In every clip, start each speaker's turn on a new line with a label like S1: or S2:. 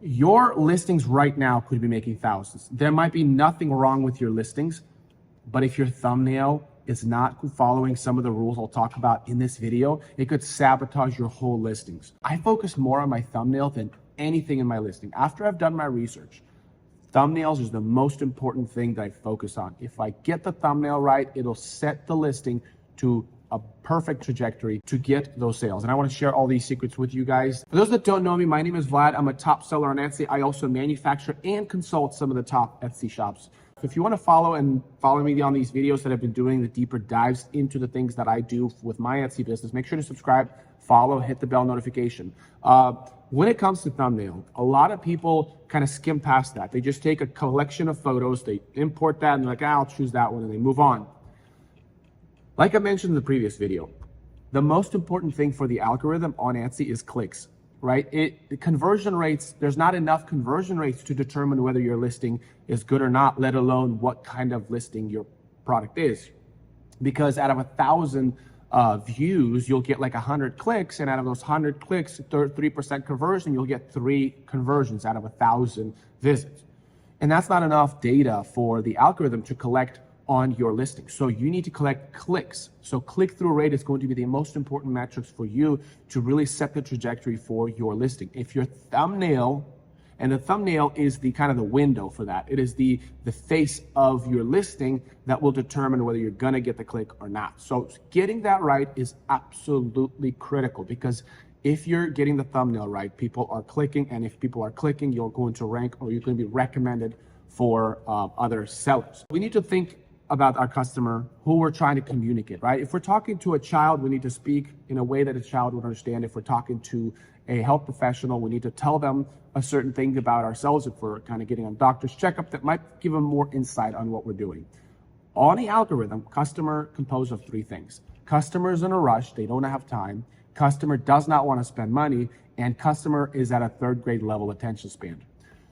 S1: your listings right now could be making thousands. There might be nothing wrong with your listings, but if your thumbnail is not following some of the rules I'll talk about in this video, it could sabotage your whole listings. I focus more on my thumbnail than anything in my listing. After I've done my research, thumbnails is the most important thing that I focus on. If I get the thumbnail right, it'll set the listing to a perfect trajectory to get those sales. And I want to share all these secrets with you guys. For those that don't know me, my name is Vlad. I'm a top seller on Etsy. I also manufacture and consult some of the top Etsy shops. If you want to follow me on these videos that I've been doing, the deeper dives into the things that I do with my Etsy business, make sure to subscribe, follow, hit the bell notification. When it comes to thumbnail, a lot of people kind of skim past that. They just take a collection of photos, they import that, and they're like, I'll choose that one, and they move on. Like I mentioned in the previous video, the most important thing for the algorithm on Etsy is clicks, right? The conversion rates, there's not enough conversion rates to determine whether your listing is good or not, let alone what kind of listing your product is. Because out of 1,000 views, you'll get like 100 clicks, and out of those 100 clicks, 3% conversion, you'll get 3 conversions out of 1,000 visits. And that's not enough data for the algorithm to collect on your listing. So you need to collect clicks. So click-through rate is going to be the most important metrics for you to really set the trajectory for your listing. If your thumbnail, and the thumbnail is the kind of the window for that, it is the face of your listing that will determine whether you're gonna get the click or not. So getting that right is absolutely critical, because if you're getting the thumbnail right, people are clicking, and if people are clicking, you're going to rank, or you're going to be recommended for other sellers. We need to think about our customer, who we're trying to communicate, right? If we're talking to a child, we need to speak in a way that a child would understand. If we're talking to a health professional, we need to tell them a certain thing about ourselves. If we're kind of getting a doctor's checkup, that might give them more insight on what we're doing. On the algorithm, customer composed of 3 things. Customer is in a rush, they don't have time. Customer does not want to spend money, and customer is at a 3rd grade level attention span.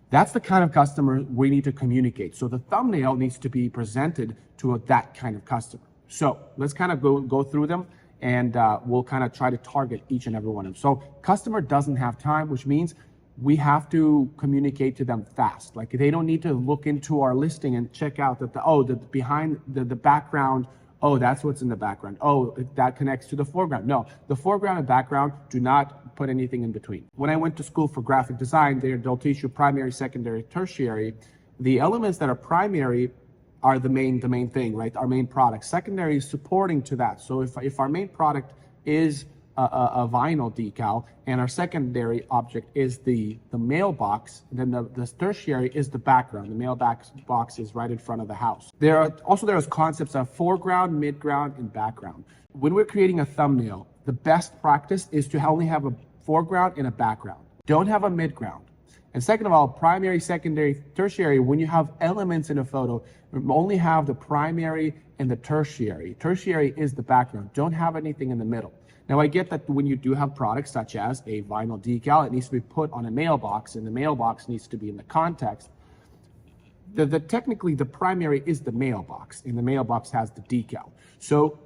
S1: That's the kind of customer we need to communicate. So the thumbnail needs to be presented to that kind of customer. So let's kind of go through them, and we'll kind of try to target each and every one of them. So customer doesn't have time, which means we have to communicate to them fast. Like, they don't need to look into our listing and check out that behind the background, oh, that's what's in the background. Oh, that connects to the foreground. No, the foreground and background, do not put anything in between. When I went to school for graphic design, they'll teach you primary, secondary, tertiary. The elements that are primary are the main thing, right? Our main product. Secondary is supporting to that. So if our main product is a vinyl decal, and our secondary object is the mailbox, then the tertiary is the background. The mailbox is right in front of the house. There's concepts of foreground, midground, and background. When we're creating a thumbnail, the best practice is to only have a foreground and a background. Don't have a midground. And second of all, primary, secondary, tertiary, when you have elements in a photo, only have the primary and the tertiary. Tertiary is the background. Don't have anything in the middle. Now, I get that when you do have products such as a vinyl decal, it needs to be put on a mailbox, and the mailbox needs to be in the context. Technically, the primary is the mailbox, and the mailbox has the decal. So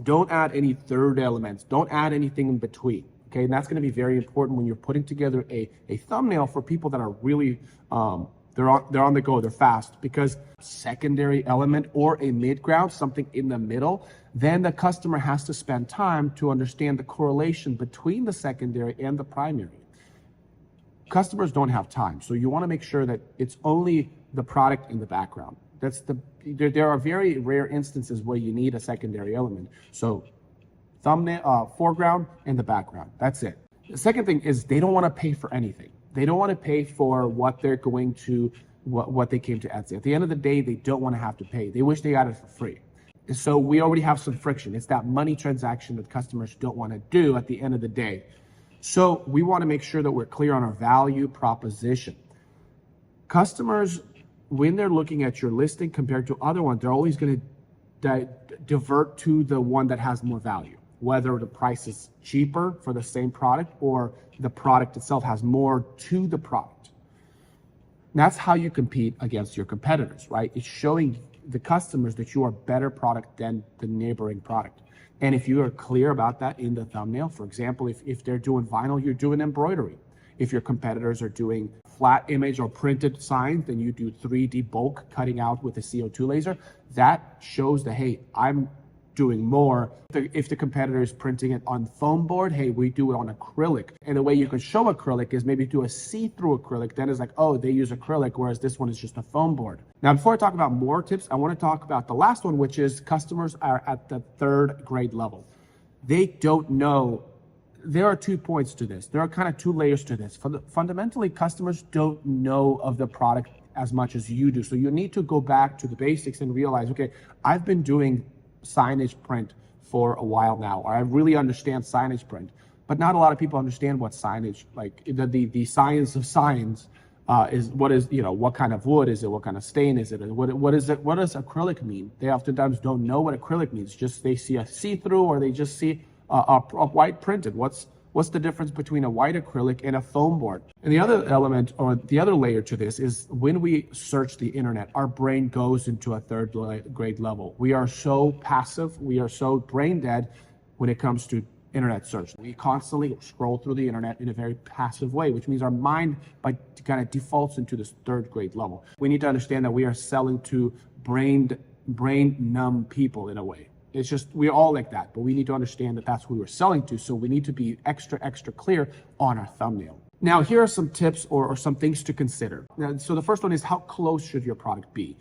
S1: don't add any third elements. Don't add anything in between. Okay, and that's going to be very important when you're putting together a thumbnail for people that are really they're on the go, they're fast, because secondary element or a midground, something in the middle, then the customer has to spend time to understand the correlation between the secondary and the primary. Customers don't have time, so you want to make sure that it's only the product in the background. There are very rare instances where you need a secondary element. So thumbnail, foreground, and the background. That's it. The second thing is they don't want to pay for anything. They don't want to pay for what they're going to, what they came to Etsy. At the end of the day, they don't want to have to pay. They wish they got it for free. So we already have some friction. It's that money transaction that customers don't want to do at the end of the day. So we want to make sure that we're clear on our value proposition. Customers, when they're looking at your listing compared to other ones, they're always going to divert to the one that has more value, whether the price is cheaper for the same product or the product itself has more to the product. And that's how you compete against your competitors, right? It's showing the customers that you are a better product than the neighboring product. And if you are clear about that in the thumbnail, for example, if they're doing vinyl, you're doing embroidery. If your competitors are doing flat image or printed signs, then you do 3D bulk cutting out with a CO2 laser. That shows that, hey, I'm doing more. If the competitor is printing it on foam board, hey, we do it on acrylic. And the way you can show acrylic is maybe do a see-through acrylic. Then it's like, oh, they use acrylic, whereas this one is just a foam board. Now, before I talk about more tips, I want to talk about the last one, which is customers are at the 3rd grade level. They don't know. There are 2 points to this. There are kind of 2 layers to this. Fundamentally, customers don't know of the product as much as you do. So you need to go back to the basics and realize, okay, I've been doing signage print for a while now, or I really understand signage print, but not a lot of people understand what signage, like the science of signs is. What is, what kind of wood is it? What kind of stain is it? What is it? What does acrylic mean? They oftentimes don't know what acrylic means. Just they see a see-through, or they just see a white printed. What's the difference between a white acrylic and a foam board? And the other element, or the other layer to this, is when we search the internet, our brain goes into a 3rd grade level. We are so passive, we are so brain dead when it comes to internet search. We constantly scroll through the internet in a very passive way, which means our mind kind of defaults into this 3rd grade level. We need to understand that we are selling to brain numb people in a way. It's just, we're all like that, but we need to understand that that's who we're selling to. So we need to be extra clear on our thumbnail. Now, here are some tips or some things to consider. Now, so the first one is, how close should your product be?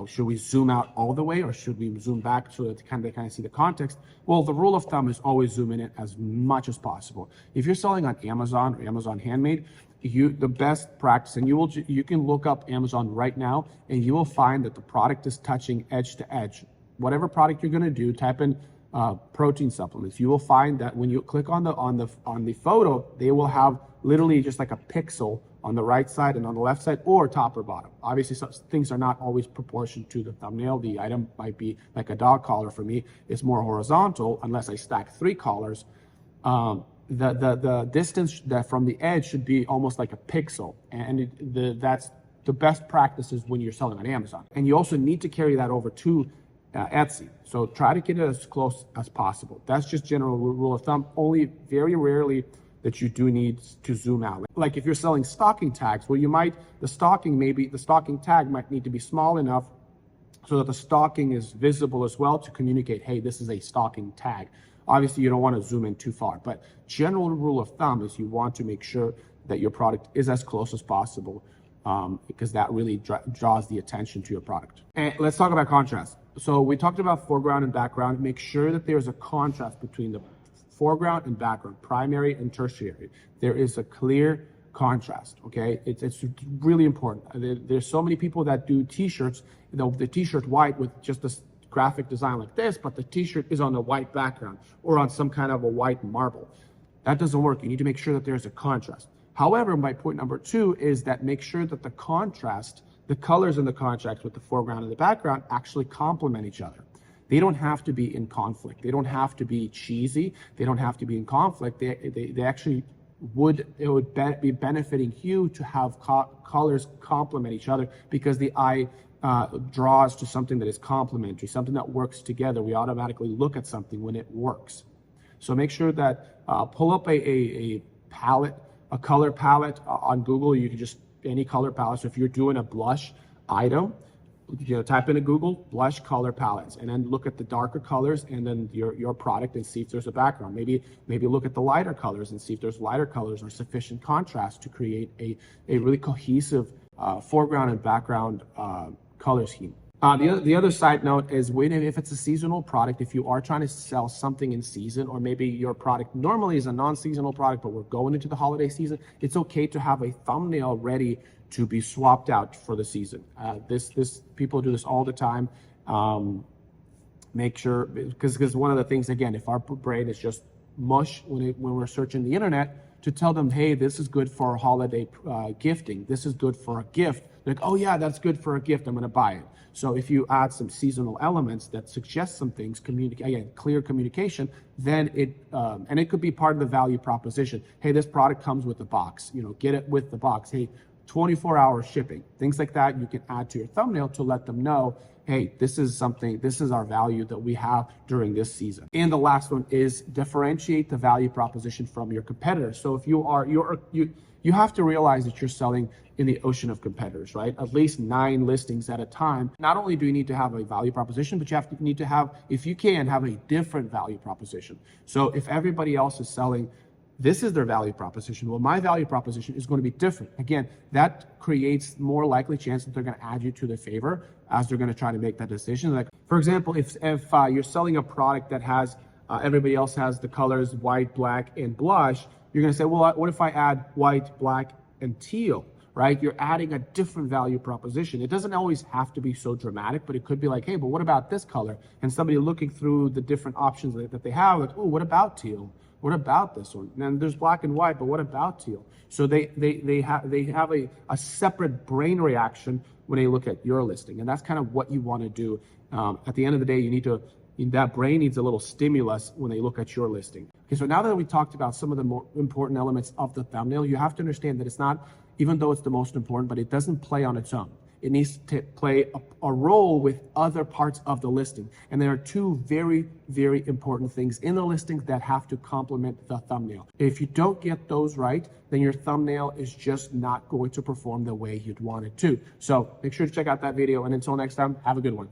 S1: Should we zoom out all the way, or should we zoom back so that they kind of see the context? Well, the rule of thumb is always zoom in it as much as possible. If you're selling on Amazon or Amazon Handmade, the best practice, and you can look up Amazon right now, and you will find that the product is touching edge to edge. Whatever product you're going to do, type in protein supplements. You will find that when you click on the photo, they will have literally just like a pixel on the right side and on the left side, or top or bottom. Obviously, some things are not always proportioned to the thumbnail. The item might be like a dog collar. For me, it's more horizontal unless I stack 3 collars. The distance that from the edge should be almost like a pixel, and that's the best practices when you're selling on Amazon. And you also need to carry that over to Etsy. So try to get it as close as possible. That's just general rule of thumb. Only very rarely that you do need to zoom out. Like if you're selling stocking tags, well, the stocking tag might need to be small enough so that the stocking is visible as well, to communicate, hey, this is a stocking tag. Obviously, you don't want to zoom in too far, but general rule of thumb is you want to make sure that your product is as close as possible, because that really draws the attention to your product. And let's talk about contrast. So we talked about foreground and background. Make sure that there's a contrast between the foreground and background, primary and tertiary. There is a clear contrast, okay? It's really important. There's so many people that do t-shirts, the t-shirt white with just a graphic design like this, but the t-shirt is on a white background or on some kind of a white marble. That doesn't work. You need to make sure that there's a contrast. However, my point number 2 is that make sure that the contrast, the colors in the contrast with the foreground and the background actually complement each other. They don't have to be in conflict. They don't have to be cheesy. They don't have to be in conflict. They actually would be benefiting you to have colors complement each other, because the eye draws to something that is complementary, something that works together. We automatically look at something when it works. So make sure that pull up a palette, a color palette on Google. You can just any color palette. So if you're doing a blush item, type in a Google blush color palettes, and then look at the darker colors and then your product, and see if there's a background. Maybe look at the lighter colors and see if there's lighter colors or sufficient contrast to create a really cohesive foreground and background color scheme. The other side note is if it's a seasonal product, if you are trying to sell something in season, or maybe your product normally is a non-seasonal product, but we're going into the holiday season, it's okay to have a thumbnail ready to be swapped out for the season. People do this all the time. Make sure, because one of the things, again, if our brain is just mush when we're searching the internet, to tell them, hey, this is good for holiday gifting. This is good for a gift. Like, oh yeah, that's good for a gift. I'm going to buy it. So if you add some seasonal elements that suggest some things, clear communication, then and it could be part of the value proposition. Hey, this product comes with a box. Get it with the box. Hey, 24-hour shipping, things like that you can add to your thumbnail to let them know, hey, this is our value that we have during this season. And the last one is differentiate the value proposition from your competitors. So if you have to realize that you're selling in the ocean of competitors, right? At least 9 listings at a time. Not only do you need to have a value proposition, but you need to have, if you can, have a different value proposition. So if everybody else is selling, this is their value proposition. Well, my value proposition is going to be different. Again, that creates more likely chance that they're going to add you to their favor as they're going to try to make that decision. Like, for example, if you're selling a product that has, everybody else has the colors white, black, and blush, you're going to say, well, what if I add white, black, and teal, right? You're adding a different value proposition. It doesn't always have to be so dramatic, but it could be like, hey, but what about this color? And somebody looking through the different options that they have, like, oh, what about teal? What about this one? And there's black and white, but what about teal? So they have a separate brain reaction when they look at your listing, and that's kind of what you want to do. At the end of the day, that brain needs a little stimulus when they look at your listing. Okay, so now that we talked about some of the more important elements of the thumbnail, you have to understand that it's not, even though it's the most important, but it doesn't play on its own. It needs to play a role with other parts of the listing. And there are 2 very, very important things in the listing that have to complement the thumbnail. If you don't get those right, then your thumbnail is just not going to perform the way you'd want it to. So make sure to check out that video. And until next time, have a good one.